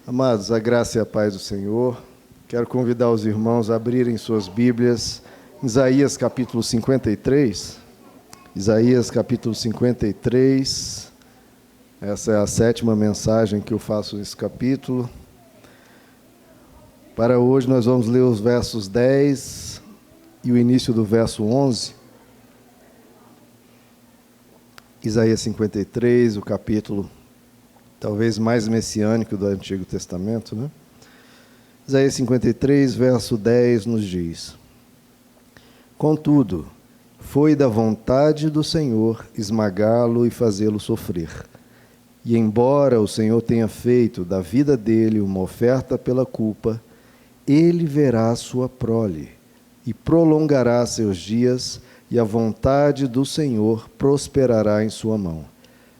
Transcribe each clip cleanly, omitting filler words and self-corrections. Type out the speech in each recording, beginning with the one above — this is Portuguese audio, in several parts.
Amados, a graça e a paz do Senhor. Quero convidar os irmãos a abrirem suas Bíblias em Isaías capítulo 53. Isaías capítulo 53. Essa é a 7ª mensagem que eu faço nesse capítulo. Para hoje nós vamos ler os versos 10 e o início do verso 11. Isaías 53, o capítulo talvez mais messiânico do Antigo Testamento, né? Isaías 53, verso 10 nos diz: Contudo, foi da vontade do Senhor esmagá-lo e fazê-lo sofrer. E embora o Senhor tenha feito da vida dele uma oferta pela culpa, ele verá a sua prole e prolongará seus dias, e a vontade do Senhor prosperará em sua mão.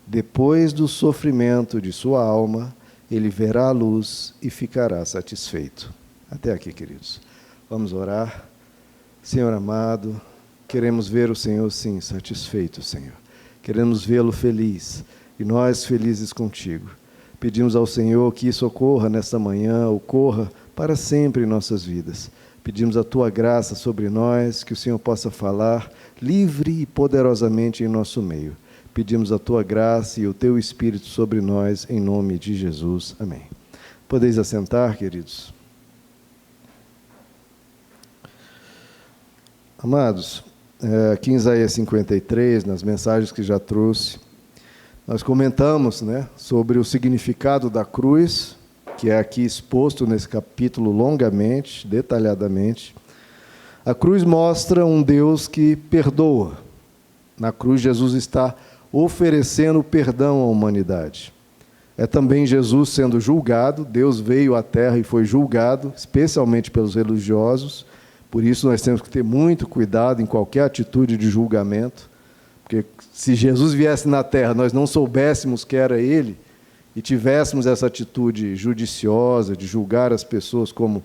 Depois do sofrimento de sua alma, ele verá a luz e ficará satisfeito. Até aqui, queridos. Vamos orar. Senhor amado, queremos ver o Senhor, sim, satisfeito, Senhor. Queremos vê-lo feliz, e nós felizes contigo. Pedimos ao Senhor que isso ocorra nesta manhã, ocorra para sempre em nossas vidas. Pedimos a tua graça sobre nós, que o Senhor possa falar livre e poderosamente em nosso meio. Pedimos a tua graça e o teu Espírito sobre nós, em nome de Jesus. Amém. Podeis assentar, queridos. Amados, aqui em Isaías 53, nas mensagens que já trouxe, nós comentamos, sobre o significado da cruz, que é aqui exposto nesse capítulo longamente, detalhadamente. A cruz mostra um Deus que perdoa. Na cruz, Jesus está oferecendo perdão à humanidade. É também Jesus sendo julgado. Deus veio à terra e foi julgado, especialmente pelos religiosos. Por isso nós temos que ter muito cuidado em qualquer atitude de julgamento, porque se Jesus viesse na terra, nós não soubéssemos que era Ele, e tivéssemos essa atitude judiciosa de julgar as pessoas como,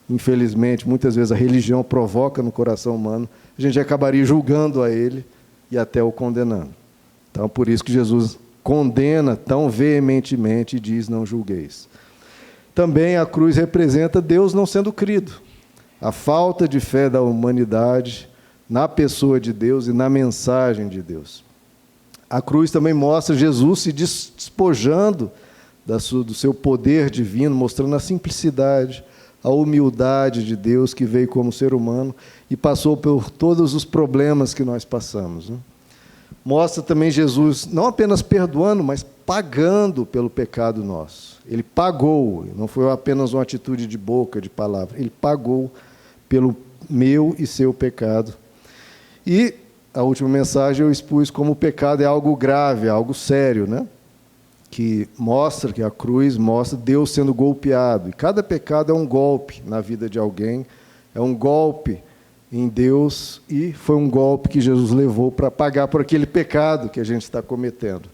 infelizmente, muitas vezes a religião provoca no coração humano, a gente acabaria julgando a Ele e até o condenando. Então, por isso que Jesus condena tão veementemente e diz: não julgueis. Também a cruz representa Deus não sendo crido, a falta de fé da humanidade na pessoa de Deus e na mensagem de Deus. A cruz também mostra Jesus se despojando do seu poder divino, mostrando a simplicidade, a humildade de Deus que veio como ser humano e passou por todos os problemas que nós passamos. Mostra também Jesus não apenas perdoando, mas pagando pelo pecado nosso. Ele pagou, não foi apenas uma atitude de boca, de palavra. Ele pagou pelo meu e seu pecado. E a última mensagem eu expus como o pecado é algo grave, é algo sério, que mostra, que a cruz mostra Deus sendo golpeado. E cada pecado é um golpe na vida de alguém, é um golpe em Deus, e foi um golpe que Jesus levou para pagar por aquele pecado que a gente está cometendo.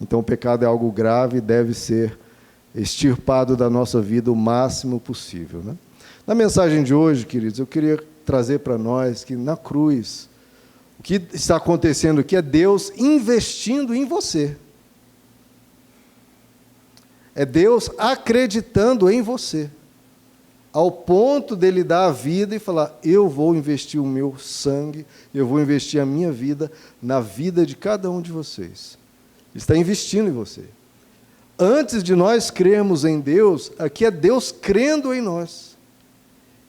Então o pecado é algo grave e deve ser extirpado da nossa vida o máximo possível. Na mensagem de hoje, queridos, eu queria trazer para nós que na cruz, o que está acontecendo aqui é Deus investindo em você. É Deus acreditando em você, ao ponto dele dar a vida e falar: eu vou investir o meu sangue, eu vou investir a minha vida na vida de cada um de vocês. Ele está investindo em você. Antes de nós crermos em Deus, aqui é Deus crendo em nós.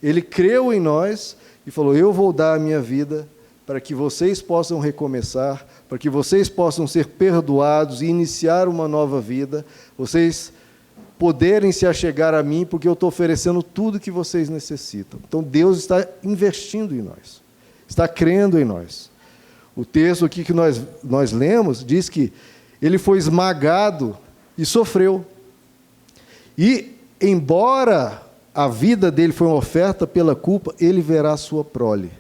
Ele creu em nós e falou: eu vou dar a minha vida para que vocês possam recomeçar, para que vocês possam ser perdoados e iniciar uma nova vida, vocês poderem se achegar a mim, porque eu estou oferecendo tudo que vocês necessitam. Então Deus está investindo em nós, está crendo em nós. O texto aqui que nós lemos diz que ele foi esmagado e sofreu. E, embora a vida dele foi uma oferta pela culpa, ele verá a sua prole.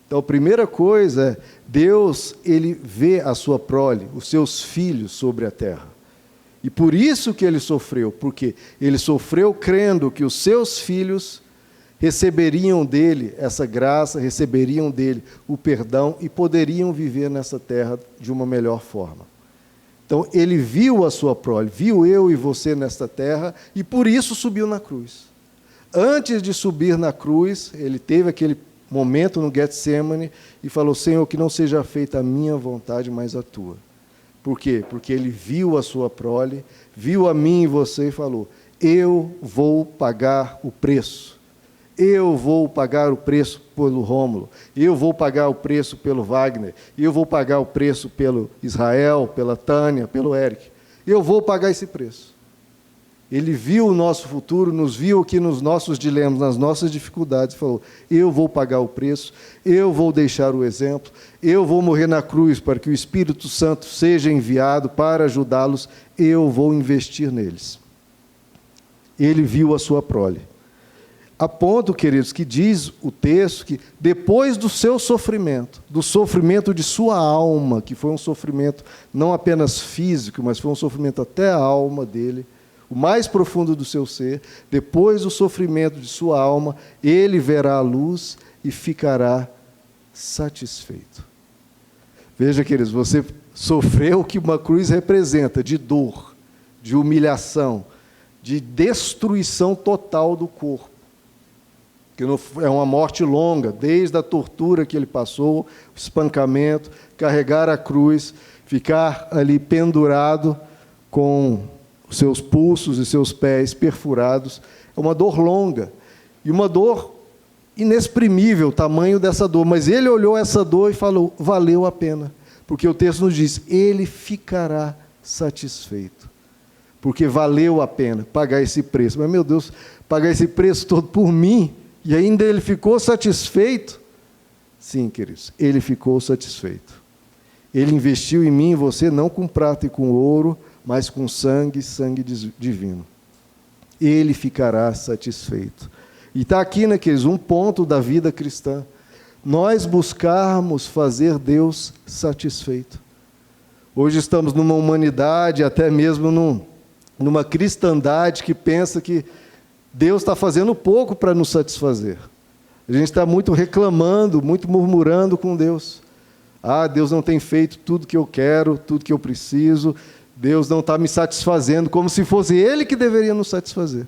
Então, a primeira coisa é, Deus, ele vê a sua prole, os seus filhos sobre a terra. E por isso que ele sofreu, porque ele sofreu crendo que os seus filhos receberiam dele essa graça, receberiam dele o perdão e poderiam viver nessa terra de uma melhor forma. Então, ele viu a sua prole, viu eu e você nesta terra, e por isso subiu na cruz. Antes de subir na cruz, ele teve aquele momento no Getsemane e falou: Senhor, que não seja feita a minha vontade, mas a tua. Por quê? Porque ele viu a sua prole, viu a mim e você e falou: eu vou pagar o preço. Eu vou pagar o preço pelo Rômulo, eu vou pagar o preço pelo Wagner, eu vou pagar o preço pelo Israel, pela Tânia, pelo Eric. Eu vou pagar esse preço. Ele viu o nosso futuro, nos viu aqui nos nossos dilemas, nas nossas dificuldades, e falou: eu vou pagar o preço, eu vou deixar o exemplo, eu vou morrer na cruz para que o Espírito Santo seja enviado para ajudá-los, eu vou investir neles. Ele viu a sua prole. A ponto, queridos, que diz o texto que depois do seu sofrimento, do sofrimento de sua alma, que foi um sofrimento não apenas físico, mas foi um sofrimento até a alma dele, o mais profundo do seu ser, depois do sofrimento de sua alma, ele verá a luz e ficará satisfeito. Veja, queridos, você sofreu o que uma cruz representa, de dor, de humilhação, de destruição total do corpo. Que é uma morte longa, desde a tortura que ele passou, o espancamento, carregar a cruz, ficar ali pendurado com os seus pulsos e seus pés perfurados. É uma dor longa, e uma dor inexprimível, o tamanho dessa dor. Mas ele olhou essa dor e falou: valeu a pena, porque o texto nos diz: ele ficará satisfeito, porque valeu a pena pagar esse preço. Mas, meu Deus, pagar esse preço todo por mim, e ainda ele ficou satisfeito? Sim, queridos, ele ficou satisfeito. Ele investiu em mim e você, não com prata e com ouro, mas com sangue divino. Ele ficará satisfeito. E está aqui, né, queridos, um ponto da vida cristã. Nós buscarmos fazer Deus satisfeito. Hoje estamos numa humanidade, até mesmo numa cristandade que pensa que Deus está fazendo pouco para nos satisfazer. A gente está muito reclamando, muito murmurando com Deus. Ah, Deus não tem feito tudo que eu quero, tudo que eu preciso. Deus não está me satisfazendo, como se fosse Ele que deveria nos satisfazer.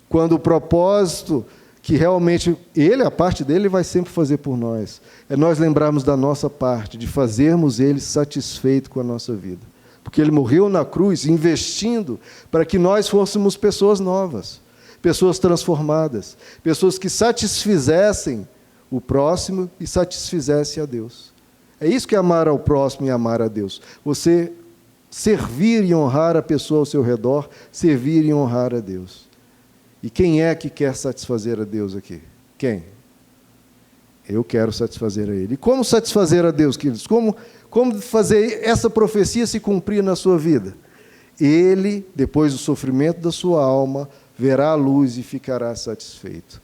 Quando o propósito que realmente Ele, a parte dele, vai sempre fazer por nós, é nós lembrarmos da nossa parte, de fazermos Ele satisfeito com a nossa vida. Porque Ele morreu na cruz, investindo para que nós fôssemos pessoas novas, pessoas transformadas, pessoas que satisfizessem o próximo e satisfizessem a Deus. É isso que é amar ao próximo e amar a Deus. Você servir e honrar a pessoa ao seu redor, servir e honrar a Deus. E quem é que quer satisfazer a Deus aqui? Quem? Eu quero satisfazer a Ele. E como satisfazer a Deus, queridos? Como fazer essa profecia se cumprir na sua vida? Ele, depois do sofrimento da sua alma, verá a luz e ficará satisfeito.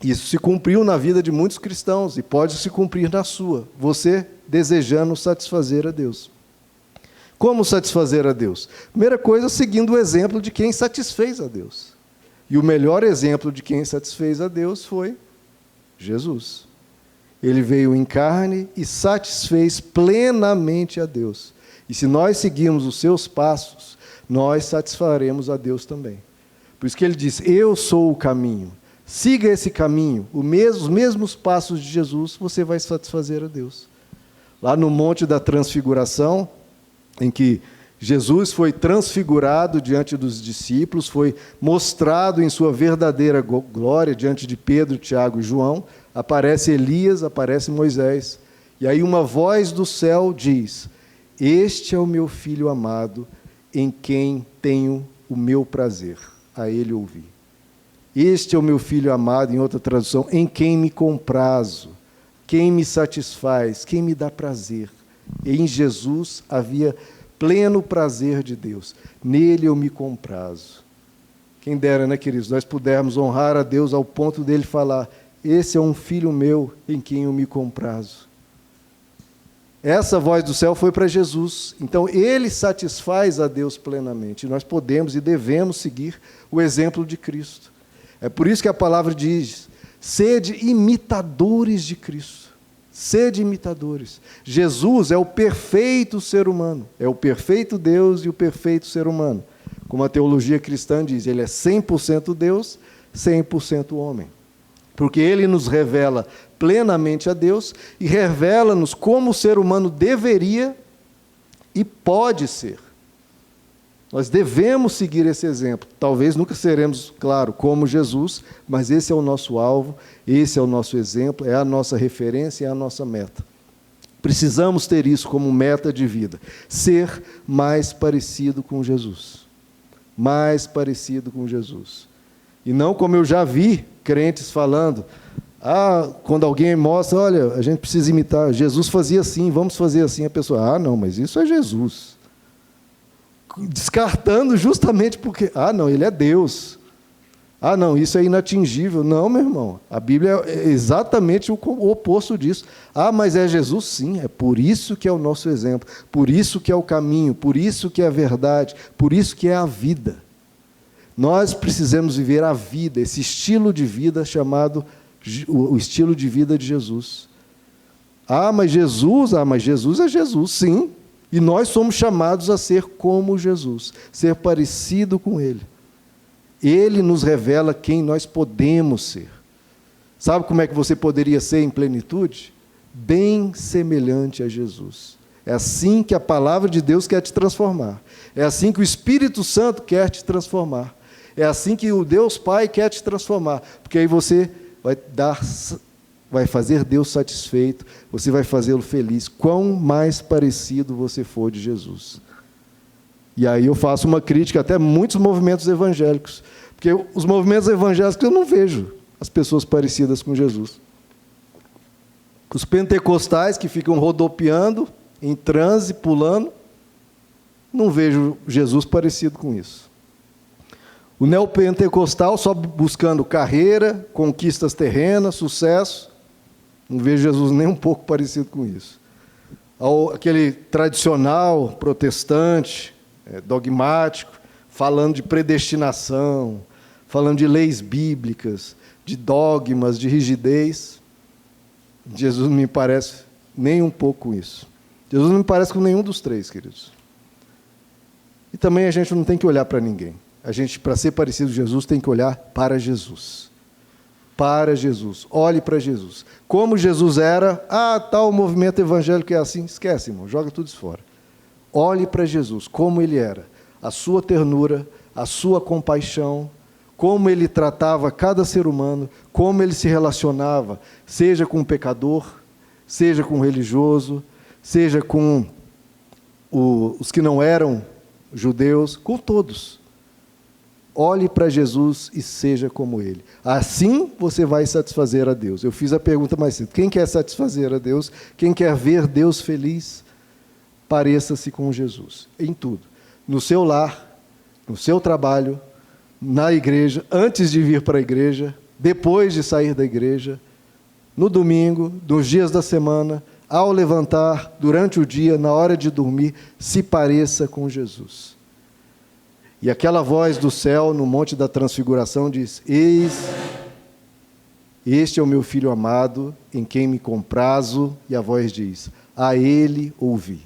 Isso se cumpriu na vida de muitos cristãos e pode se cumprir na sua, você desejando satisfazer a Deus. Como satisfazer a Deus? Primeira coisa, seguindo o exemplo de quem satisfez a Deus. E o melhor exemplo de quem satisfez a Deus foi Jesus. Ele veio em carne e satisfez plenamente a Deus. E se nós seguirmos os seus passos, nós satisfaremos a Deus também. Por isso que ele diz: eu sou o caminho. Siga esse caminho, os mesmos passos de Jesus, você vai satisfazer a Deus. Lá no Monte da Transfiguração, em que Jesus foi transfigurado diante dos discípulos, foi mostrado em sua verdadeira glória diante de Pedro, Tiago e João, aparece Elias, aparece Moisés. E aí uma voz do céu diz: este é o meu filho amado, em quem tenho o meu prazer, a ele ouvir. Este é o meu filho amado, em outra tradução, em quem me comprazo, quem me satisfaz, quem me dá prazer. E em Jesus havia pleno prazer de Deus. Nele eu me comprazo. Quem dera, né, queridos, nós pudermos honrar a Deus ao ponto dele falar: esse é um filho meu em quem eu me comprazo. Essa voz do céu foi para Jesus. Então, ele satisfaz a Deus plenamente. E nós podemos e devemos seguir o exemplo de Cristo. É por isso que a palavra diz: sede imitadores de Cristo. Sede imitadores. Jesus é o perfeito ser humano, é o perfeito Deus e o perfeito ser humano. Como a teologia cristã diz, ele é 100% Deus, 100% homem. Porque ele nos revela plenamente a Deus e revela-nos como o ser humano deveria e pode ser. Nós devemos seguir esse exemplo. Talvez nunca seremos, claro, como Jesus, mas esse é o nosso alvo, esse é o nosso exemplo, é a nossa referência, é a nossa meta. Precisamos ter isso como meta de vida. Ser mais parecido com Jesus. Mais parecido com Jesus. E não como eu já vi crentes falando, quando alguém mostra, olha, a gente precisa imitar, Jesus fazia assim, vamos fazer assim, a pessoa, não, mas isso é Jesus. Descartando justamente porque, não, ele é Deus. Não, isso é inatingível. Não, meu irmão, a Bíblia é exatamente o oposto disso. Mas é Jesus? Sim, é por isso que é o nosso exemplo, por isso que é o caminho, por isso que é a verdade, por isso que é a vida. Nós precisamos viver a vida, esse estilo de vida chamado o estilo de vida de Jesus. Mas Jesus é Jesus, sim. E nós somos chamados a ser como Jesus, ser parecido com Ele. Ele nos revela quem nós podemos ser. Sabe como é que você poderia ser em plenitude? Bem semelhante a Jesus. É assim que a palavra de Deus quer te transformar. É assim que o Espírito Santo quer te transformar. É assim que o Deus Pai quer te transformar. Porque aí você vai fazer Deus satisfeito, você vai fazê-lo feliz. Quão mais parecido você for de Jesus. E aí eu faço uma crítica até a muitos movimentos evangélicos. Porque os movimentos evangélicos eu não vejo as pessoas parecidas com Jesus. Os pentecostais que ficam rodopiando, em transe, pulando, não vejo Jesus parecido com isso. O neopentecostal só buscando carreira, conquistas terrenas, sucesso, não vejo Jesus nem um pouco parecido com isso. Aquele tradicional protestante, dogmático, falando de predestinação, falando de leis bíblicas, de dogmas, de rigidez, Jesus não me parece nem um pouco com isso. Jesus não me parece com nenhum dos três, queridos. E também a gente não tem que olhar para ninguém. A gente, para ser parecido com Jesus, tem que olhar para Jesus. Para Jesus. Olhe para Jesus. Como Jesus era, tal movimento evangélico é assim. Esquece, irmão, joga tudo isso fora. Olhe para Jesus, como Ele era. A sua ternura, a sua compaixão, como Ele tratava cada ser humano, como Ele se relacionava, seja com o pecador, seja com o religioso, seja com os que não eram judeus, com todos. Olhe para Jesus e seja como Ele. Assim você vai satisfazer a Deus. Eu fiz a pergunta mais cedo. Quem quer satisfazer a Deus? Quem quer ver Deus feliz? Pareça-se com Jesus. Em tudo. No seu lar, no seu trabalho, na igreja, antes de vir para a igreja, depois de sair da igreja, no domingo, nos dias da semana, ao levantar, durante o dia, na hora de dormir, se pareça com Jesus. E aquela voz do céu, no Monte da Transfiguração, diz: Eis, este é o meu Filho amado, em quem me comprazo, e a voz diz: a Ele ouvi.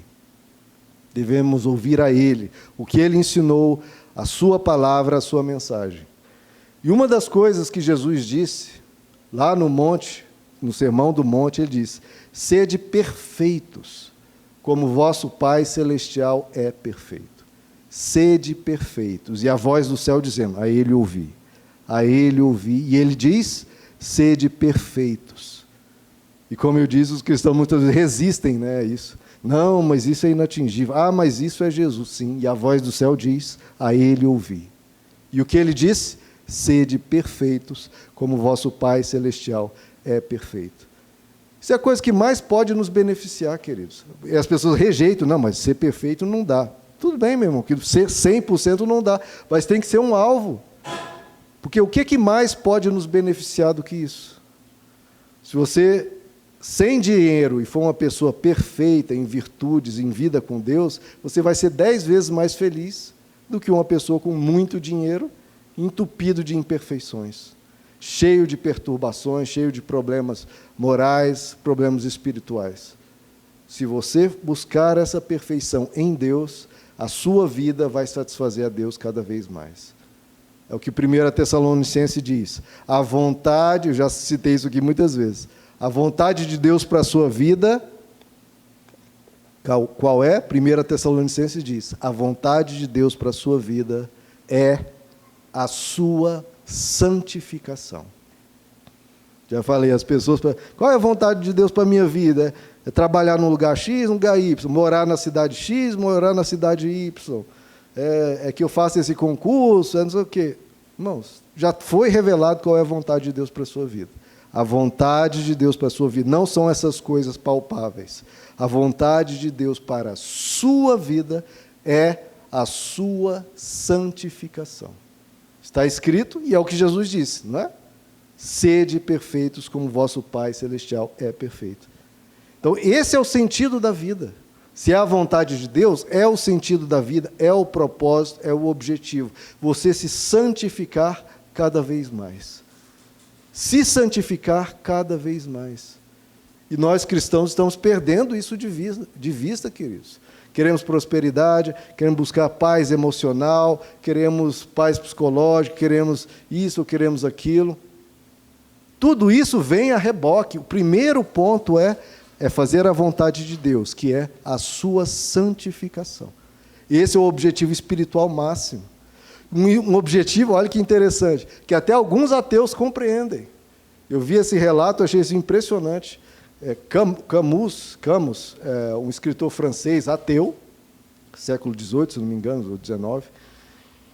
Devemos ouvir a Ele, o que Ele ensinou, a sua palavra, a sua mensagem. E uma das coisas que Jesus disse, lá no monte, no Sermão do Monte, Ele diz: sede perfeitos, como vosso Pai Celestial é perfeito. Sede perfeitos. E a voz do céu dizendo: a Ele ouvi, a Ele ouvi. E Ele diz: sede perfeitos. E como eu disse, os cristãos muitas vezes resistem, a isso. Não, mas isso é inatingível. Mas isso é Jesus, sim. E a voz do céu diz: a Ele ouvi. E o que Ele disse? Sede perfeitos, como vosso Pai Celestial é perfeito. Isso é a coisa que mais pode nos beneficiar, queridos. E as pessoas rejeitam: não, mas ser perfeito não dá. Tudo bem, meu irmão, que ser 100% não dá, mas tem que ser um alvo. Porque o que mais pode nos beneficiar do que isso? Se você, sem dinheiro, e for uma pessoa perfeita em virtudes, em vida com Deus, você vai ser 10 vezes mais feliz do que uma pessoa com muito dinheiro, entupido de imperfeições. cheio de perturbações, cheio de problemas morais, problemas espirituais. Se você buscar essa perfeição em Deus, a sua vida vai satisfazer a Deus cada vez mais. É o que 1 Tessalonicenses diz. A vontade, eu já citei isso aqui muitas vezes, a vontade de Deus para a sua vida, qual é? 1 Tessalonicenses diz, a vontade de Deus para a sua vida é a sua santificação. Já falei, as pessoas, qual é a vontade de Deus para a minha vida? É trabalhar num lugar X, num lugar Y, morar na cidade X, morar na cidade Y. É que eu faça esse concurso, não sei o quê. Irmãos, já foi revelado qual é a vontade de Deus para a sua vida. A vontade de Deus para a sua vida não são essas coisas palpáveis. A vontade de Deus para a sua vida é a sua santificação. Está escrito, e é o que Jesus disse, não é? Sede perfeitos como vosso Pai Celestial é perfeito. Então, esse é o sentido da vida. Se é a vontade de Deus, é o sentido da vida, é o propósito, é o objetivo. Você se santificar cada vez mais. Se santificar cada vez mais. E nós cristãos estamos perdendo isso de vista, queridos. Queremos prosperidade, queremos buscar paz emocional, queremos paz psicológica, queremos isso, queremos aquilo. Tudo isso vem a reboque. O primeiro ponto é fazer a vontade de Deus, que é a sua santificação. Esse é o objetivo espiritual máximo. Um objetivo, olha que interessante, que até alguns ateus compreendem. Eu vi esse relato, achei isso impressionante. Camus, um escritor francês ateu, século XVIII, se não me engano, ou XIX,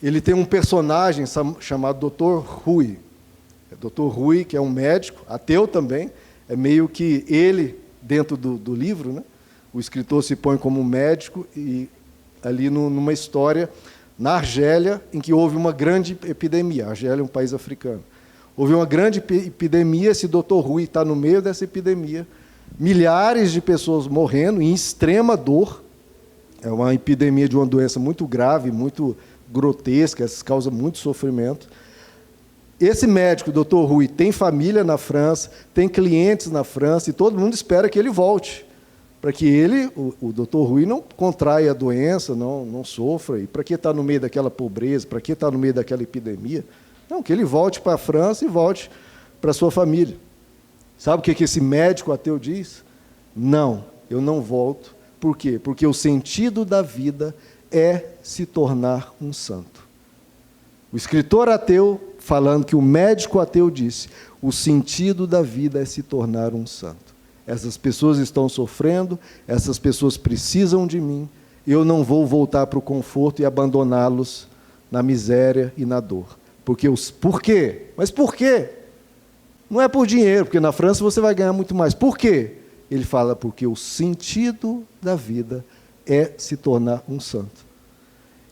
ele tem um personagem chamado Dr. Rui. Dr. Rui, que é um médico, ateu também, é meio que ele, dentro do livro, né? O escritor se põe como médico e ali numa história na Argélia, em que houve uma grande epidemia. A Argélia é um país africano. Houve uma grande epidemia, esse Dr. Rui está no meio dessa epidemia, milhares de pessoas morrendo em extrema dor. É uma epidemia de uma doença muito grave, muito grotesca, essa causa muito sofrimento. Esse médico, Dr. Rui, tem família na França, tem clientes na França, e todo mundo espera que ele volte, para que ele, o Dr. Rui, não contraia a doença, não sofra, e para que está no meio daquela pobreza, para que está no meio daquela epidemia? Não, que ele volte para a França e volte para a sua família. Sabe o que esse médico ateu diz? Não, eu não volto. Por quê? Porque o sentido da vida é se tornar um santo. O escritor ateu, falando que o médico ateu disse, o sentido da vida é se tornar um santo. Essas pessoas estão sofrendo, essas pessoas precisam de mim, eu não vou voltar para o conforto e abandoná-los na miséria e na dor. Por quê? Mas por quê? Não é por dinheiro, porque na França você vai ganhar muito mais. Por quê? Ele fala, porque o sentido da vida é se tornar um santo.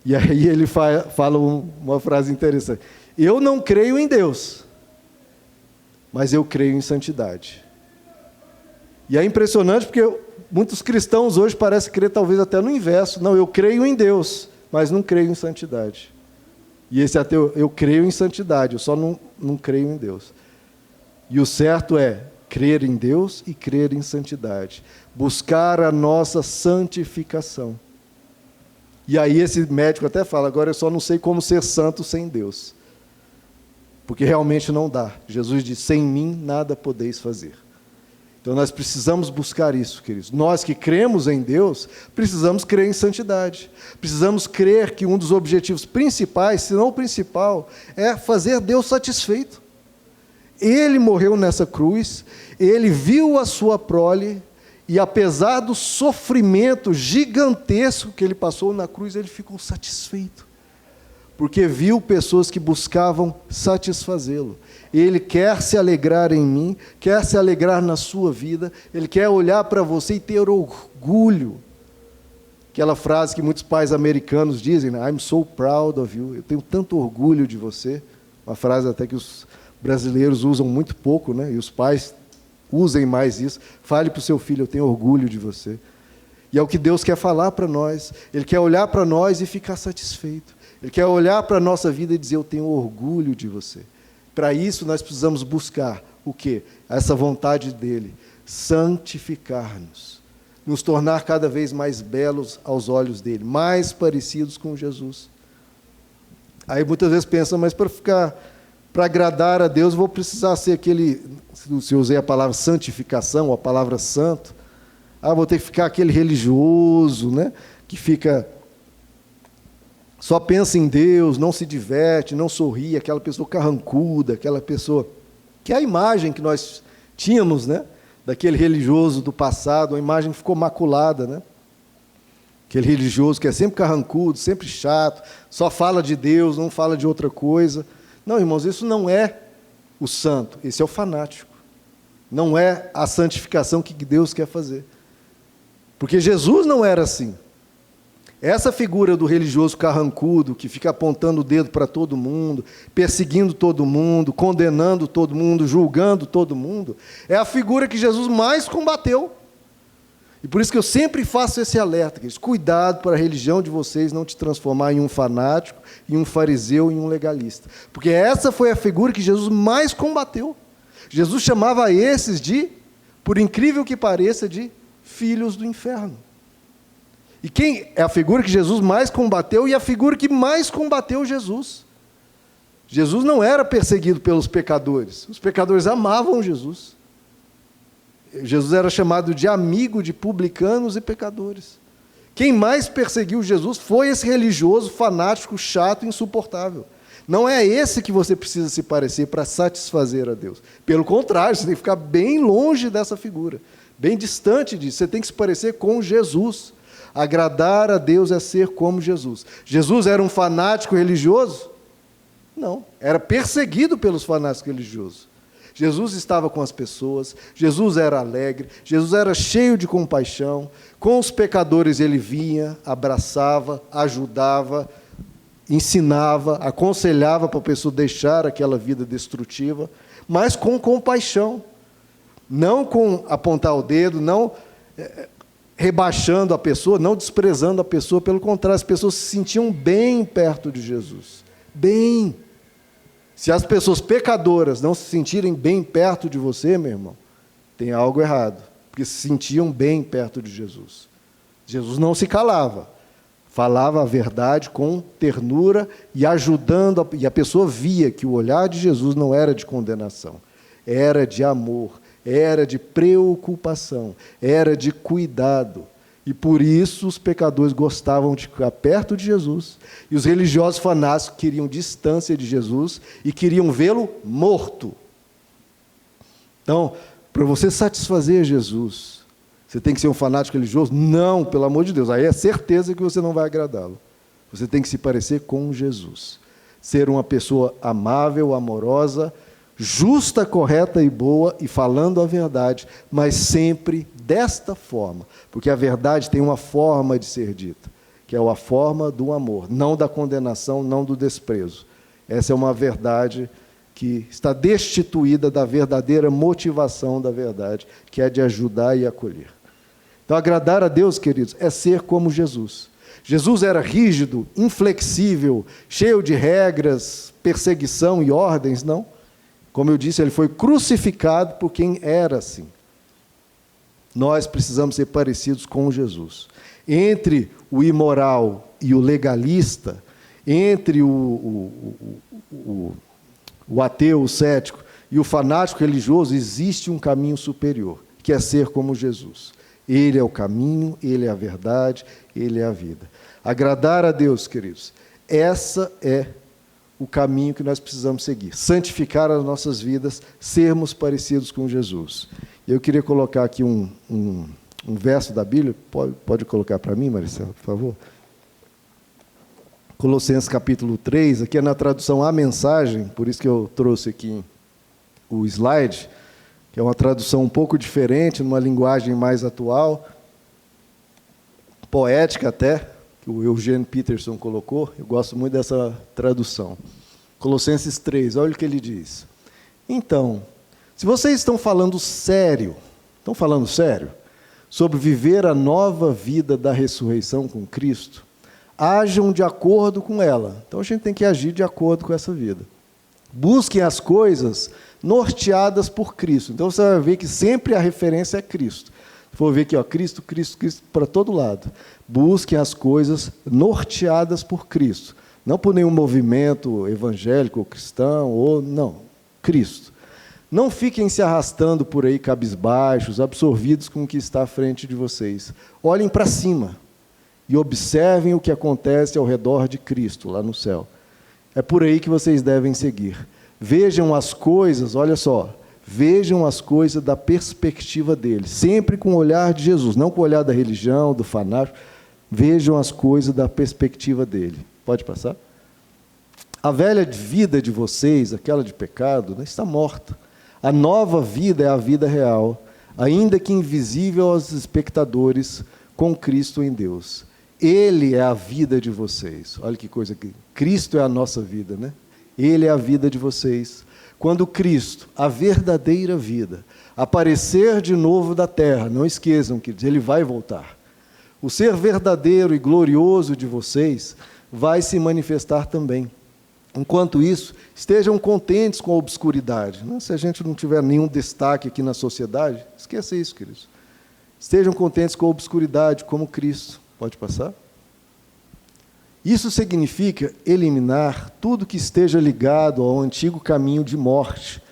E aí ele fala uma frase interessante. Eu não creio em Deus, mas eu creio em santidade. E é impressionante porque muitos cristãos hoje parecem crer talvez até no inverso. Não, eu creio em Deus, mas não creio em santidade. E esse ateu, eu creio em santidade, eu só não creio em Deus. E o certo é crer em Deus e crer em santidade. Buscar a nossa santificação. E aí esse médico até fala, agora eu só não sei como ser santo sem Deus. Porque realmente não dá. Jesus diz, sem mim nada podeis fazer. Então nós precisamos buscar isso, queridos. Nós que cremos em Deus, precisamos crer em santidade. Precisamos crer que um dos objetivos principais, se não o principal, é fazer Deus satisfeito. Ele morreu nessa cruz, ele viu a sua prole, e apesar do sofrimento gigantesco que ele passou na cruz, ele ficou satisfeito. Porque viu pessoas que buscavam satisfazê-lo. Ele quer se alegrar em mim, quer se alegrar na sua vida, ele quer olhar para você e ter orgulho. Aquela frase que muitos pais americanos dizem, né? I'm so proud of you, eu tenho tanto orgulho de você. Uma frase até que os brasileiros usam muito pouco, né? E os pais usem mais isso. Fale para o seu filho, eu tenho orgulho de você. E é o que Deus quer falar para nós. Ele quer olhar para nós e ficar satisfeito. Ele quer olhar para a nossa vida e dizer, eu tenho orgulho de você. Para isso nós precisamos buscar o quê? Essa vontade dele, santificar-nos, nos tornar cada vez mais belos aos olhos dele, mais parecidos com Jesus. Aí muitas vezes pensam, mas para agradar a Deus, vou precisar ser aquele, se eu usei a palavra santificação, a palavra santo, vou ter que ficar aquele religioso, né, que só pensa em Deus, não se diverte, não sorri, aquela pessoa carrancuda, aquela pessoa, que é a imagem que nós tínhamos, né, daquele religioso do passado, a imagem ficou maculada, né? Aquele religioso que é sempre carrancudo, sempre chato, só fala de Deus, não fala de outra coisa. Não, irmãos, isso não é o santo, esse é o fanático. Não é a santificação que Deus quer fazer. Porque Jesus não era assim. Essa figura do religioso carrancudo, que fica apontando o dedo para todo mundo, perseguindo todo mundo, condenando todo mundo, julgando todo mundo, é a figura que Jesus mais combateu. E por isso que eu sempre faço esse alerta, queridos, cuidado para a religião de vocês não te transformar em um fanático, em um fariseu, em um legalista. Porque essa foi a figura que Jesus mais combateu. Jesus chamava esses de, por incrível que pareça, de filhos do inferno. E quem é a figura que Jesus mais combateu e a figura que mais combateu Jesus? Jesus não era perseguido pelos pecadores. Os pecadores amavam Jesus. Jesus era chamado de amigo de publicanos e pecadores. Quem mais perseguiu Jesus foi esse religioso, fanático, chato, insuportável. Não é esse que você precisa se parecer para satisfazer a Deus. Pelo contrário, você tem que ficar bem longe dessa figura, bem distante disso. Você tem que se parecer com Jesus. Agradar a Deus é ser como Jesus. Jesus era um fanático religioso? Não, era perseguido pelos fanáticos religiosos. Jesus estava com as pessoas, Jesus era alegre, Jesus era cheio de compaixão, com os pecadores ele vinha, abraçava, ajudava, ensinava, aconselhava para a pessoa deixar aquela vida destrutiva, mas com compaixão, não com apontar o dedo, não rebaixando a pessoa, não desprezando a pessoa, pelo contrário, as pessoas se sentiam bem perto de Jesus, bem. Se as pessoas pecadoras não se sentirem bem perto de você, meu irmão, tem algo errado, porque se sentiam bem perto de Jesus. Jesus não se calava, falava a verdade com ternura e ajudando, e a pessoa via que o olhar de Jesus não era de condenação, era de amor, era de preocupação, era de cuidado. E por isso os pecadores gostavam de ficar perto de Jesus, e os religiosos fanáticos queriam distância de Jesus e queriam vê-lo morto. Então, para você satisfazer Jesus, você tem que ser um fanático religioso? Não, pelo amor de Deus, aí é certeza que você não vai agradá-lo. Você tem que se parecer com Jesus, ser uma pessoa amável, amorosa, justa, correta e boa, e falando a verdade, mas sempre desta forma, porque a verdade tem uma forma de ser dita, que é a forma do amor, não da condenação, não do desprezo. Essa é uma verdade que está destituída da verdadeira motivação da verdade, que é de ajudar e acolher. Então, agradar a Deus, queridos, é ser como Jesus. Jesus era rígido, inflexível, cheio de regras, perseguição e ordens, não. Como eu disse, ele foi crucificado por quem era assim. Nós precisamos ser parecidos com Jesus. Entre o imoral e o legalista, entre o ateu, o cético, e o fanático religioso, existe um caminho superior, que é ser como Jesus. Ele é o caminho, ele é a verdade, ele é a vida. Agradar a Deus, queridos, essa é o caminho que nós precisamos seguir. Santificar as nossas vidas, sermos parecidos com Jesus. Eu queria colocar aqui um verso da Bíblia, pode colocar para mim, Maricela, por favor? Colossenses capítulo 3, aqui é na tradução A Mensagem, por isso que eu trouxe aqui o slide, que é uma tradução um pouco diferente, numa linguagem mais atual, poética até, que o Eugene Peterson colocou. Eu gosto muito dessa tradução. Colossenses 3, olha o que ele diz. Então, se vocês estão falando sério, sobre viver a nova vida da ressurreição com Cristo, ajam de acordo com ela. Então a gente tem que agir de acordo com essa vida. Busquem as coisas norteadas por Cristo. Então você vai ver que sempre a referência é Cristo. Se for ver aqui, ó, Cristo, Cristo, Cristo, para todo lado. Busquem as coisas norteadas por Cristo. Não por nenhum movimento evangélico ou cristão, ou não, Cristo. Não fiquem se arrastando por aí cabisbaixos, absorvidos com o que está à frente de vocês. Olhem para cima e observem o que acontece ao redor de Cristo, lá no céu. É por aí que vocês devem seguir. Vejam as coisas, olha só, vejam as coisas da perspectiva dele, sempre com o olhar de Jesus, não com o olhar da religião, do fanático. Vejam as coisas da perspectiva dele. Pode passar? A velha vida de vocês, aquela de pecado, está morta. A nova vida é a vida real, ainda que invisível aos espectadores, com Cristo em Deus. Ele é a vida de vocês. Olha que coisa aqui. Cristo é a nossa vida, né? Ele é a vida de vocês. Quando Cristo, a verdadeira vida, aparecer de novo da terra, não esqueçam, queridos, ele vai voltar. O ser verdadeiro e glorioso de vocês vai se manifestar também. Enquanto isso, estejam contentes com a obscuridade. Se a gente não tiver nenhum destaque aqui na sociedade, esqueça isso, queridos. Estejam contentes com a obscuridade, como Cristo. Pode passar? Isso significa eliminar tudo que esteja ligado ao antigo caminho de morte,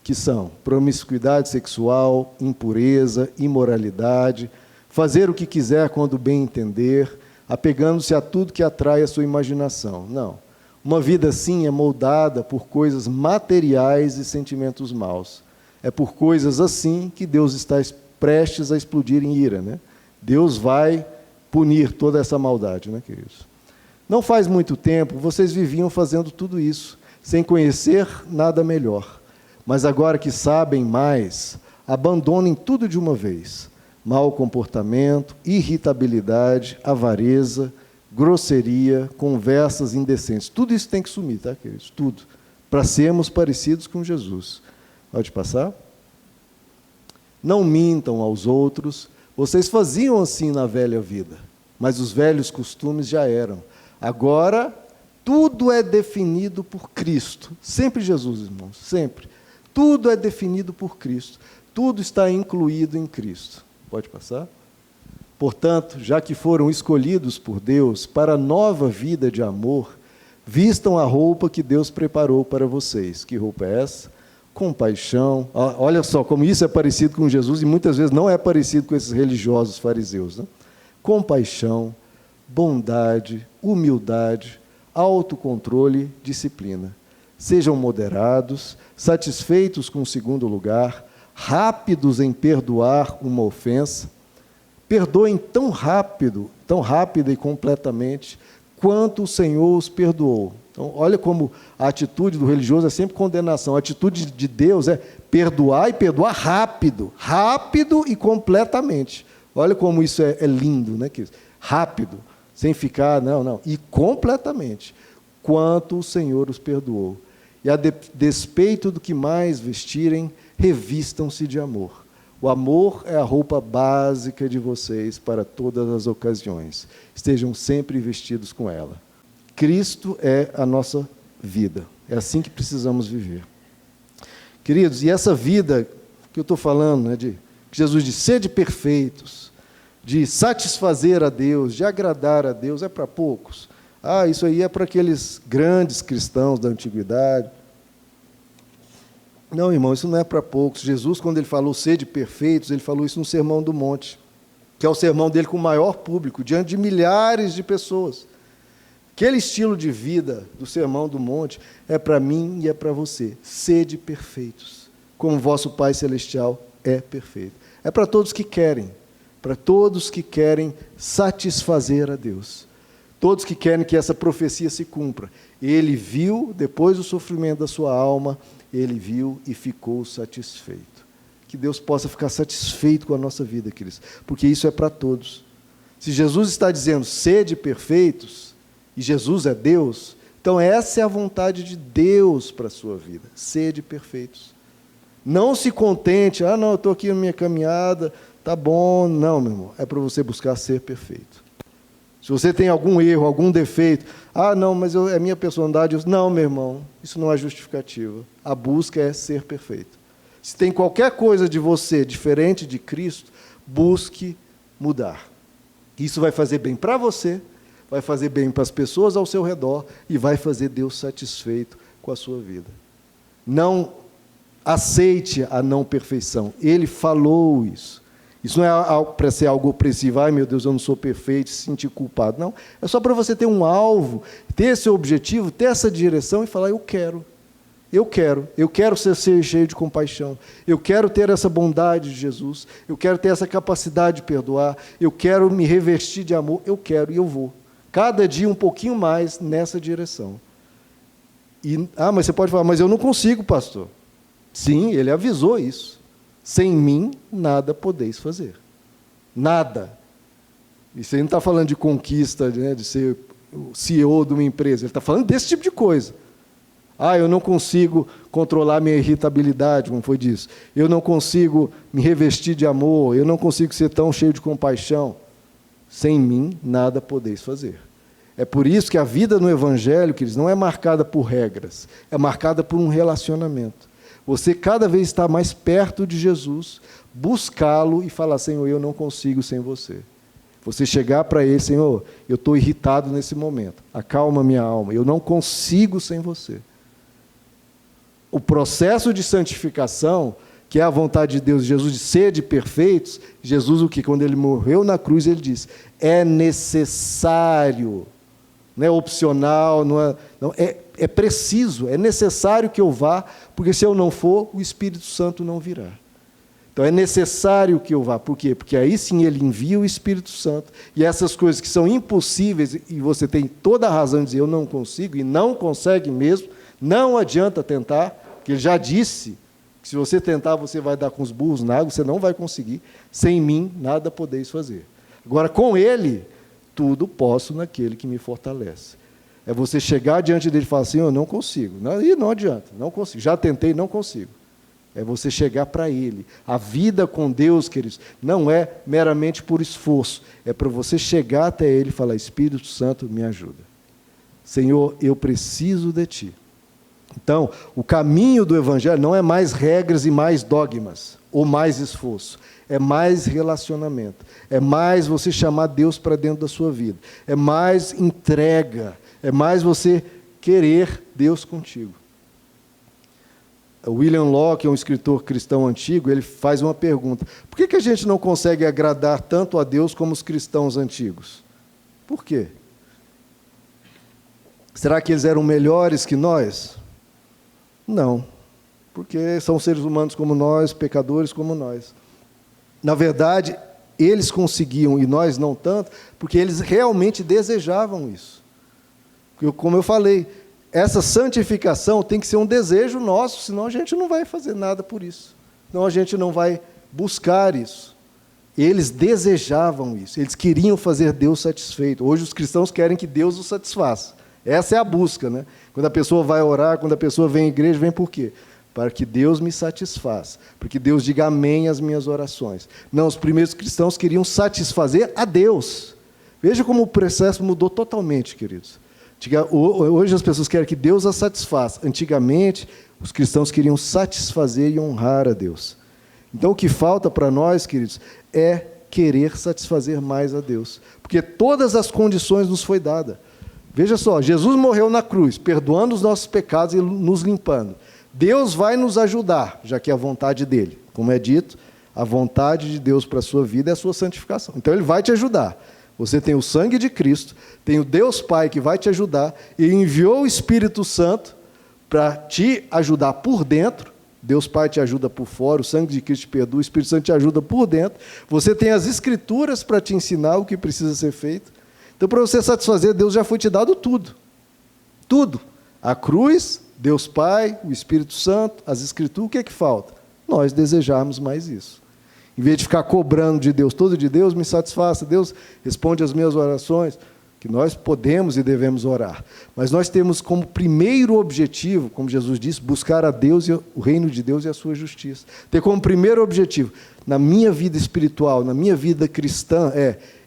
que são promiscuidade sexual, impureza, imoralidade, fazer o que quiser quando bem entender, apegando-se a tudo que atrai a sua imaginação. Não. Uma vida assim é moldada por coisas materiais e sentimentos maus. É por coisas assim que Deus está prestes a explodir em ira, né? Deus vai punir toda essa maldade, né, queridos? Não faz muito tempo, vocês viviam fazendo tudo isso, sem conhecer nada melhor. Mas agora que sabem mais, abandonem tudo de uma vez. Mau comportamento, irritabilidade, avareza, grosseria, conversas indecentes. Tudo isso tem que sumir, tá, queridos? Tudo. Para sermos parecidos com Jesus. Pode passar? Não mintam aos outros. Vocês faziam assim na velha vida, mas os velhos costumes já eram. Agora, tudo é definido por Cristo. Sempre Jesus, irmãos, sempre. Tudo é definido por Cristo. Tudo está incluído em Cristo. Pode passar? Portanto, já que foram escolhidos por Deus para a nova vida de amor, vistam a roupa que Deus preparou para vocês. Que roupa é essa? Compaixão. Olha só como isso é parecido com Jesus e muitas vezes não é parecido com esses religiosos fariseus, né? Compaixão, bondade, humildade, autocontrole, disciplina. Sejam moderados, satisfeitos com o segundo lugar, rápidos em perdoar uma ofensa. Perdoem tão rápida e completamente, quanto o Senhor os perdoou. Então, olha como a atitude do religioso é sempre condenação. A atitude de Deus é perdoar e perdoar rápido e completamente. Olha como isso é lindo, né? Rápido, sem ficar, não, e completamente, quanto o Senhor os perdoou. E a despeito do que mais vestirem, revistam-se de amor. O amor é a roupa básica de vocês para todas as ocasiões. Estejam sempre vestidos com ela. Cristo é a nossa vida. É assim que precisamos viver. Queridos, e essa vida que eu estou falando, né, de Jesus disse, sede perfeitos, de satisfazer a Deus, de agradar a Deus, é para poucos. Isso aí é para aqueles grandes cristãos da antiguidade. Não, irmão, isso não é para poucos. Jesus, quando ele falou sede perfeitos, ele falou isso no Sermão do Monte, que é o sermão dele com o maior público, diante de milhares de pessoas. Aquele estilo de vida do Sermão do Monte é para mim e é para você. Sede perfeitos, como vosso Pai Celestial é perfeito. É para todos que querem satisfazer a Deus. Todos que querem que essa profecia se cumpra. Ele viu, depois do sofrimento da sua alma, ele viu e ficou satisfeito. Que Deus possa ficar satisfeito com a nossa vida, queridos, porque isso é para todos. Se Jesus está dizendo, sede perfeitos, e Jesus é Deus, então essa é a vontade de Deus para a sua vida, sede perfeitos. Não se contente, não, eu estou aqui na minha caminhada, tá bom, não, meu irmão, é para você buscar ser perfeito. Se você tem algum erro, algum defeito, não, mas é minha personalidade. Não, meu irmão, isso não é justificativa. A busca é ser perfeito. Se tem qualquer coisa de você diferente de Cristo, busque mudar. Isso vai fazer bem para você, vai fazer bem para as pessoas ao seu redor e vai fazer Deus satisfeito com a sua vida. Não aceite a não perfeição. Ele falou isso. Isso não é para ser algo opressivo. Ai, meu Deus, eu não sou perfeito, se sentir culpado. Não, é só para você ter um alvo, ter esse objetivo, ter essa direção e falar, eu quero ser cheio de compaixão, eu quero ter essa bondade de Jesus, eu quero ter essa capacidade de perdoar, eu quero me revestir de amor, eu quero e eu vou. Cada dia um pouquinho mais nessa direção. Mas você pode falar, mas eu não consigo, pastor. Sim, ele avisou isso. Sem mim, nada podeis fazer. Nada. Isso aí não está falando de conquista, né, de ser o CEO de uma empresa. Ele está falando desse tipo de coisa. Eu não consigo controlar minha irritabilidade, como foi disso. Eu não consigo me revestir de amor. Eu não consigo ser tão cheio de compaixão. Sem mim, nada podeis fazer. É por isso que a vida no Evangelho, queridos, não é marcada por regras. É marcada por um relacionamento. Você cada vez está mais perto de Jesus, buscá-lo e falar, Senhor, eu não consigo sem você. Você chegar para ele, Senhor, eu estou irritado nesse momento, acalma minha alma, eu não consigo sem você. O processo de santificação, que é a vontade de Deus, Jesus, de ser de perfeitos, Jesus, quando ele morreu na cruz, ele disse, é necessário, não é opcional, é preciso, é necessário que eu vá, porque se eu não for, o Espírito Santo não virá. Então é necessário que eu vá. Por quê? Porque aí sim ele envia o Espírito Santo, e essas coisas que são impossíveis, e você tem toda a razão de dizer, eu não consigo, e não consegue mesmo, não adianta tentar, porque ele já disse, que se você tentar, você vai dar com os burros na água, você não vai conseguir, sem mim nada podeis fazer. Agora, com ele, tudo posso naquele que me fortalece. É você chegar diante dele e falar assim, eu não consigo. Não adianta, não consigo. Já tentei, não consigo. É você chegar para ele. A vida com Deus, queridos, não é meramente por esforço. É para você chegar até ele e falar, Espírito Santo, me ajuda. Senhor, eu preciso de ti. Então, o caminho do Evangelho não é mais regras e mais dogmas, ou mais esforço. É mais relacionamento. É mais você chamar Deus para dentro da sua vida. É mais entrega. É mais você querer Deus contigo. William Locke, um escritor cristão antigo, ele faz uma pergunta. Por que a gente não consegue agradar tanto a Deus como os cristãos antigos? Por quê? Será que eles eram melhores que nós? Não. Porque são seres humanos como nós, pecadores como nós. Na verdade, eles conseguiam, e nós não tanto, porque eles realmente desejavam isso. Como eu falei, essa santificação tem que ser um desejo nosso, senão a gente não vai fazer nada por isso. Senão a gente não vai buscar isso. Eles desejavam isso, eles queriam fazer Deus satisfeito. Hoje os cristãos querem que Deus os satisfaça. Essa é a busca, né? Quando a pessoa vai orar, quando a pessoa vem à igreja, vem por quê? Para que Deus me satisfaça, para que Deus diga amém às minhas orações. Não, os primeiros cristãos queriam satisfazer a Deus. Veja como o processo mudou totalmente, queridos. Hoje as pessoas querem que Deus as satisfaça. Antigamente, os cristãos queriam satisfazer e honrar a Deus. Então, o que falta para nós, queridos, é querer satisfazer mais a Deus. Porque todas as condições nos foi dada. Veja só, Jesus morreu na cruz, perdoando os nossos pecados e nos limpando. Deus vai nos ajudar, já que é a vontade dele. Como é dito, a vontade de Deus para a sua vida é a sua santificação. Então, ele vai te ajudar. Você tem o sangue de Cristo, tem o Deus Pai que vai te ajudar, e enviou o Espírito Santo para te ajudar por dentro. Deus Pai te ajuda por fora, o sangue de Cristo te perdoa, o Espírito Santo te ajuda por dentro. Você tem as Escrituras para te ensinar o que precisa ser feito. Então, para você satisfazer, Deus já foi te dado tudo. Tudo. A cruz, Deus Pai, o Espírito Santo, as Escrituras, o que é que falta? Nós desejarmos mais isso. Em vez de ficar cobrando de Deus, todo de Deus me satisfaça, Deus responde às minhas orações, que nós podemos e devemos orar. Mas nós temos como primeiro objetivo, como Jesus disse, buscar a Deus, e o reino de Deus e a sua justiça. Ter como primeiro objetivo, na minha vida espiritual, na minha vida cristã,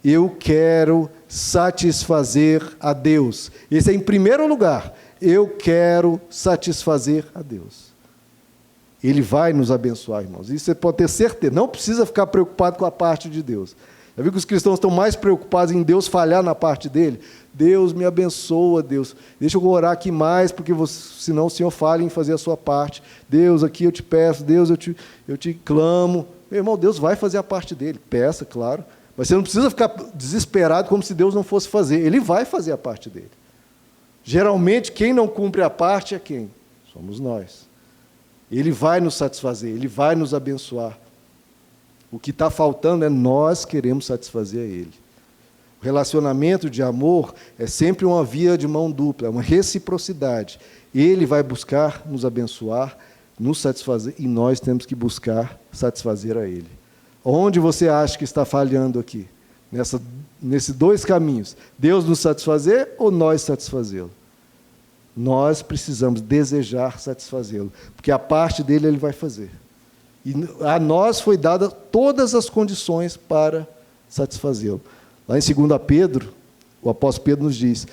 Eu quero satisfazer a Deus. Esse é em primeiro lugar. Eu quero satisfazer a Deus. Ele vai nos abençoar, irmãos. Isso você pode ter certeza. Não precisa ficar preocupado com a parte de Deus. Já viu que os cristãos estão mais preocupados em Deus falhar na parte dele? Deus me abençoa, Deus. Deixa eu orar aqui mais, porque senão o Senhor falha em fazer a sua parte. Deus, aqui eu te peço. Deus, eu te clamo. Meu irmão, Deus vai fazer a parte dele. Peça, claro. Mas você não precisa ficar desesperado como se Deus não fosse fazer. Ele vai fazer a parte dele. Geralmente, quem não cumpre a parte é quem? Somos nós. Ele vai nos satisfazer, Ele vai nos abençoar. O que está faltando é nós queremos satisfazer a Ele. O relacionamento de amor é sempre uma via de mão dupla, uma reciprocidade. Ele vai buscar nos abençoar, nos satisfazer, e nós temos que buscar satisfazer a Ele. Onde você acha que está falhando aqui? Nesses dois caminhos. Deus nos satisfazer ou nós satisfazê-lo? Nós precisamos desejar satisfazê-lo, porque a parte dele ele vai fazer. E a nós foi dada todas as condições para satisfazê-lo. Lá em 2 Pedro, o apóstolo Pedro nos diz: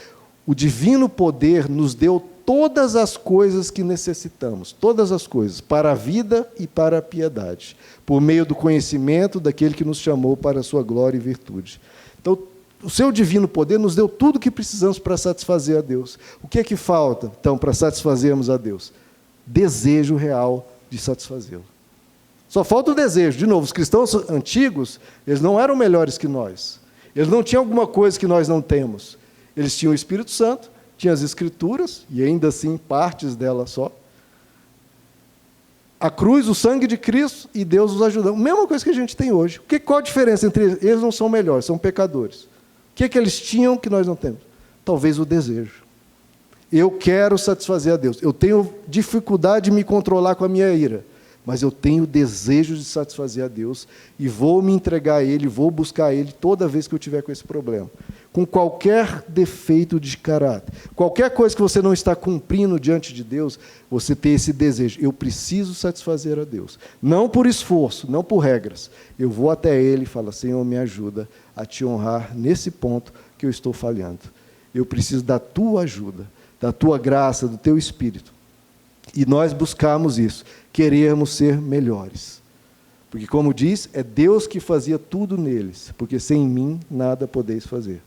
o divino poder nos deu todas as coisas que necessitamos, todas as coisas, para a vida e para a piedade, por meio do conhecimento daquele que nos chamou para a sua glória e virtude. Então, o seu divino poder nos deu tudo o que precisamos para satisfazer a Deus. O que é que falta, então, para satisfazermos a Deus? Desejo real de satisfazê-lo. Só falta o desejo. De novo, os cristãos antigos, eles não eram melhores que nós. Eles não tinham alguma coisa que nós não temos. Eles tinham o Espírito Santo, tinham as Escrituras, e ainda assim partes delas só. A cruz, o sangue de Cristo, e Deus os ajudando. A mesma coisa que a gente tem hoje. Qual a diferença entre eles? Eles não são melhores, são pecadores. O que é que eles tinham que nós não temos? Talvez o desejo. Eu quero satisfazer a Deus. Eu tenho dificuldade de me controlar com a minha ira, mas eu tenho desejo de satisfazer a Deus e vou me entregar a Ele, vou buscar a Ele toda vez que eu tiver com esse problema. Com qualquer defeito de caráter, qualquer coisa que você não está cumprindo diante de Deus, você tem esse desejo. Eu preciso satisfazer a Deus. Não por esforço, não por regras. Eu vou até Ele e falo: Senhor, me ajuda a te honrar nesse ponto que eu estou falhando. Eu preciso da tua ajuda, da tua graça, do teu Espírito. E nós buscamos isso, queremos ser melhores. Porque, como diz, é Deus que fazia tudo neles, porque sem mim nada podeis fazer.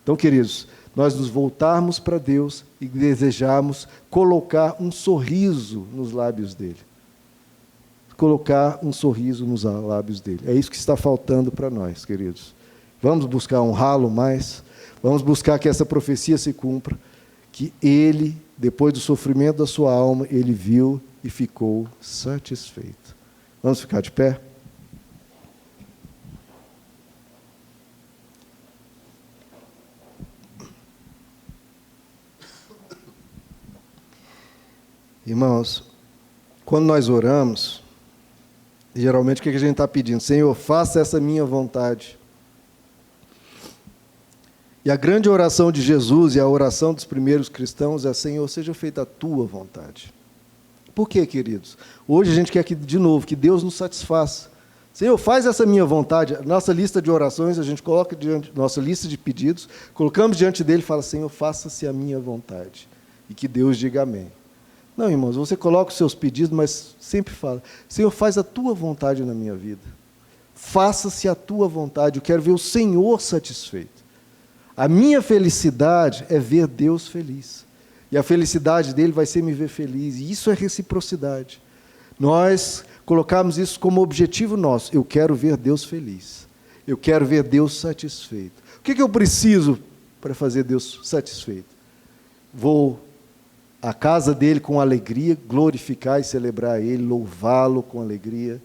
Então, queridos, nós nos voltarmos para Deus e desejarmos colocar um sorriso nos lábios dele. Colocar um sorriso nos lábios dele. É isso que está faltando para nós, queridos. Vamos buscar honrá-lo mais, vamos buscar que essa profecia se cumpra, que ele, depois do sofrimento da sua alma, ele viu e ficou satisfeito. Vamos ficar de pé? Irmãos, quando nós oramos, geralmente o que a gente está pedindo? Senhor, faça essa minha vontade. E a grande oração de Jesus e a oração dos primeiros cristãos é: Senhor, seja feita a tua vontade. Por quê, queridos? Hoje a gente quer que, de novo, que Deus nos satisfaça. Senhor, faz essa minha vontade. Nossa lista de orações, a gente coloca diante, nossa lista de pedidos, colocamos diante dele e fala: Senhor, faça-se a minha vontade. E que Deus diga amém. Não, irmãos, você coloca os seus pedidos, mas sempre fala: Senhor, faz a tua vontade na minha vida. Faça-se a tua vontade. Eu quero ver o Senhor satisfeito. A minha felicidade é ver Deus feliz. E a felicidade dele vai ser me ver feliz. E isso é reciprocidade. Nós colocamos isso como objetivo nosso. Eu quero ver Deus feliz. Eu quero ver Deus satisfeito. O que eu preciso para fazer Deus satisfeito? Vou à casa dele com alegria, glorificar e celebrar ele, louvá-lo com alegria.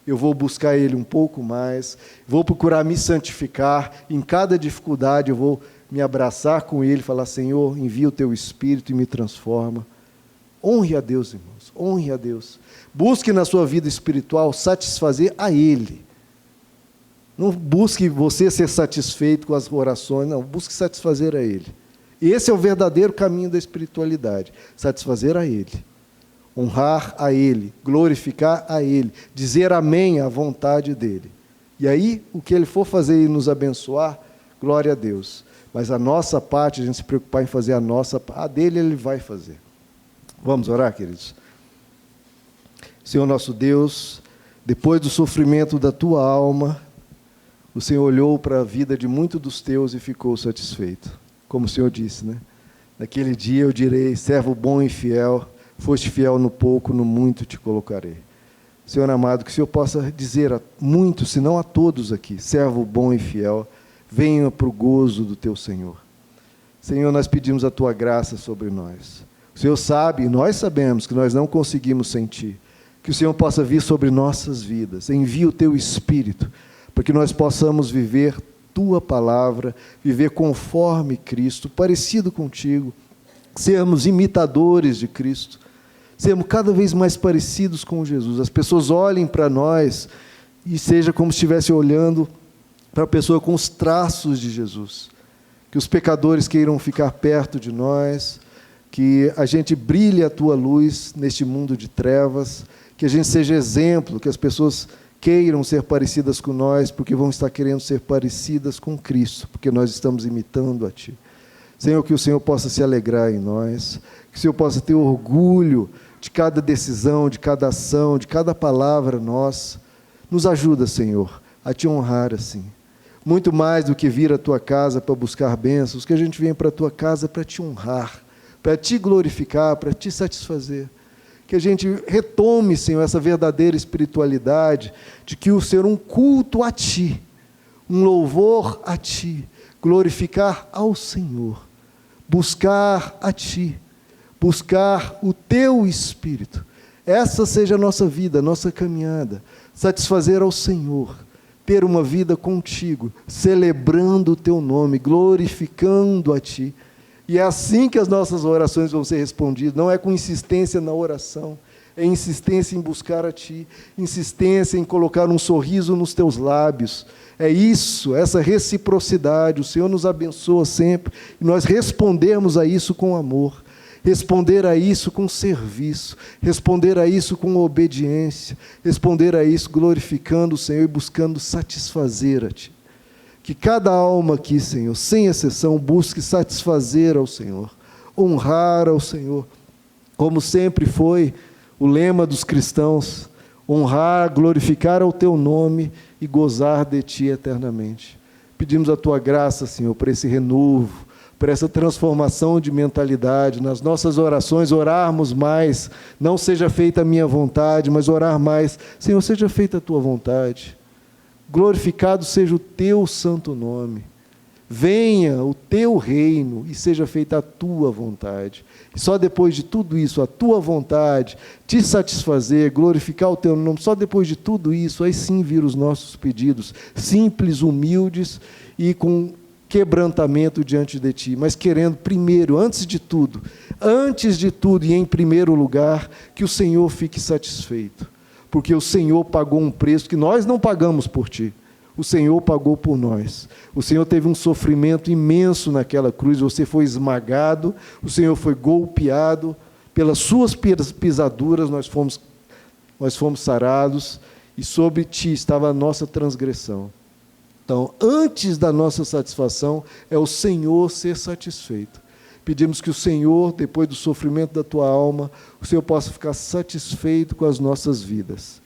Eu vou buscar ele um pouco mais, vou procurar me santificar. Em cada dificuldade eu vou me abraçar com ele, falar: Senhor, envia o teu Espírito e me transforma. Honre a Deus, irmãos, honre a Deus. Busque na sua vida espiritual satisfazer a Ele. Não busque você ser satisfeito com as orações, não, busque satisfazer a Ele. Esse é o verdadeiro caminho da espiritualidade, satisfazer a Ele, honrar a Ele, glorificar a Ele, dizer amém à vontade dEle. E aí, o que Ele for fazer e nos abençoar, glória a Deus. Mas a nossa parte, a gente se preocupar em fazer a nossa, a dele Ele vai fazer. Vamos orar, queridos? Senhor nosso Deus, depois do sofrimento da tua alma, o Senhor olhou para a vida de muitos dos teus e ficou satisfeito. Como o Senhor disse, né? Naquele dia eu direi, servo bom e fiel, foste fiel no pouco, no muito te colocarei. Senhor amado, que o Senhor possa dizer a muitos, se não a todos aqui, servo bom e fiel, venha para o gozo do teu Senhor. Senhor, nós pedimos a tua graça sobre nós. O Senhor sabe, e nós sabemos que nós não conseguimos sentir, que o Senhor possa vir sobre nossas vidas. Envia o teu Espírito, para que nós possamos viver tua palavra, viver conforme Cristo, parecido contigo, sermos imitadores de Cristo, sermos cada vez mais parecidos com Jesus. As pessoas olhem para nós e seja como se estivesse olhando para a pessoa com os traços de Jesus. Que os pecadores queiram ficar perto de nós, que a gente brilhe a tua luz neste mundo de trevas, que a gente seja exemplo, que as pessoas queiram ser parecidas com nós, porque vão estar querendo ser parecidas com Cristo, porque nós estamos imitando a Ti. Senhor, que o Senhor possa se alegrar em nós, que o Senhor possa ter orgulho de cada decisão, de cada ação, de cada palavra nossa. Nos ajuda, Senhor, a Te honrar assim. Muito mais do que vir à Tua casa para buscar bênçãos, que a gente venha para a Tua casa para Te honrar, para Te glorificar, para Te satisfazer. Que a gente retome, Senhor, essa verdadeira espiritualidade, de que o Senhor um culto a Ti, um louvor a Ti, glorificar ao Senhor, buscar a Ti, buscar o Teu Espírito. Essa seja a nossa vida, a nossa caminhada, satisfazer ao Senhor, ter uma vida contigo, celebrando o Teu nome, glorificando a Ti. E é assim que as nossas orações vão ser respondidas, não é com insistência na oração, é insistência em buscar a Ti, insistência em colocar um sorriso nos Teus lábios. É isso, essa reciprocidade, o Senhor nos abençoa sempre, e nós respondermos a isso com amor, responder a isso com serviço, responder a isso com obediência, responder a isso glorificando o Senhor e buscando satisfazer a Ti. Que cada alma aqui, Senhor, sem exceção, busque satisfazer ao Senhor, honrar ao Senhor, como sempre foi o lema dos cristãos, honrar, glorificar ao Teu nome e gozar de Ti eternamente. Pedimos a Tua graça, Senhor, para esse renovo, para essa transformação de mentalidade, nas nossas orações, orarmos mais, não seja feita a minha vontade, mas orar mais, Senhor, seja feita a Tua vontade. Glorificado seja o Teu santo nome, venha o Teu reino e seja feita a Tua vontade. E só depois de tudo isso, a Tua vontade, Te satisfazer, glorificar o Teu nome, só depois de tudo isso, aí sim vir os nossos pedidos, simples, humildes e com quebrantamento diante de Ti, mas querendo primeiro, antes de tudo e em primeiro lugar, que o Senhor fique satisfeito. Porque o Senhor pagou um preço que nós não pagamos por Ti. O Senhor pagou por nós. O Senhor teve um sofrimento imenso naquela cruz, você foi esmagado, o Senhor foi golpeado, pelas suas pisaduras nós fomos sarados, e sobre Ti estava a nossa transgressão. Então, antes da nossa satisfação, é o Senhor ser satisfeito. Pedimos que o Senhor, depois do sofrimento da tua alma, o Senhor possa ficar satisfeito com as nossas vidas.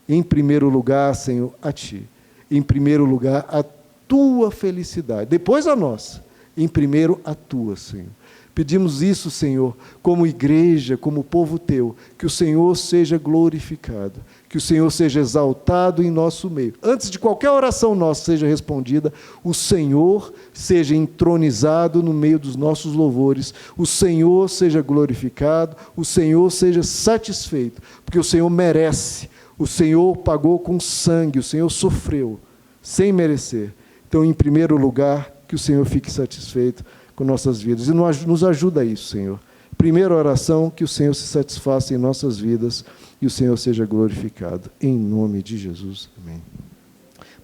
Em primeiro lugar, Senhor, a Ti. Em primeiro lugar, a Tua felicidade. Depois a nossa. Em primeiro, a Tua, Senhor. Pedimos isso, Senhor, como igreja, como povo Teu, que o Senhor seja glorificado, que o Senhor seja exaltado em nosso meio. Antes de qualquer oração nossa seja respondida, o Senhor seja entronizado no meio dos nossos louvores, o Senhor seja glorificado, o Senhor seja satisfeito, porque o Senhor merece, o Senhor pagou com sangue, o Senhor sofreu, sem merecer. Então, em primeiro lugar, que o Senhor fique satisfeito com nossas vidas. E nos ajuda a isso, Senhor. Primeira oração, que o Senhor se satisfaça em nossas vidas e o Senhor seja glorificado. Em nome de Jesus. Amém.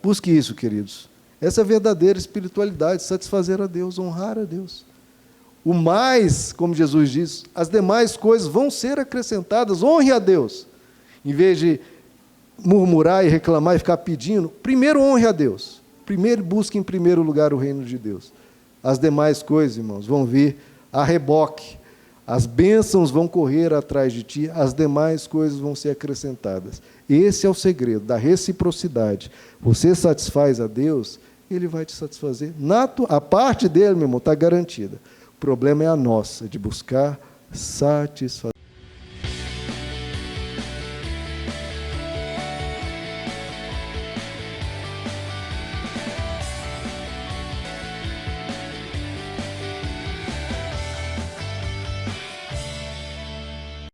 Busque isso, queridos. Essa é a verdadeira espiritualidade, satisfazer a Deus, honrar a Deus. O mais, como Jesus diz, as demais coisas vão ser acrescentadas. Honre a Deus. Em vez de murmurar e reclamar e ficar pedindo, primeiro honre a Deus. Primeiro busque em primeiro lugar o reino de Deus. As demais coisas, irmãos, vão vir a reboque. As bênçãos vão correr atrás de ti, as demais coisas vão ser acrescentadas. Esse é o segredo da reciprocidade. Você satisfaz a Deus, Ele vai te satisfazer. A parte dele, meu irmão, está garantida. O problema é a nossa, de buscar satisfação.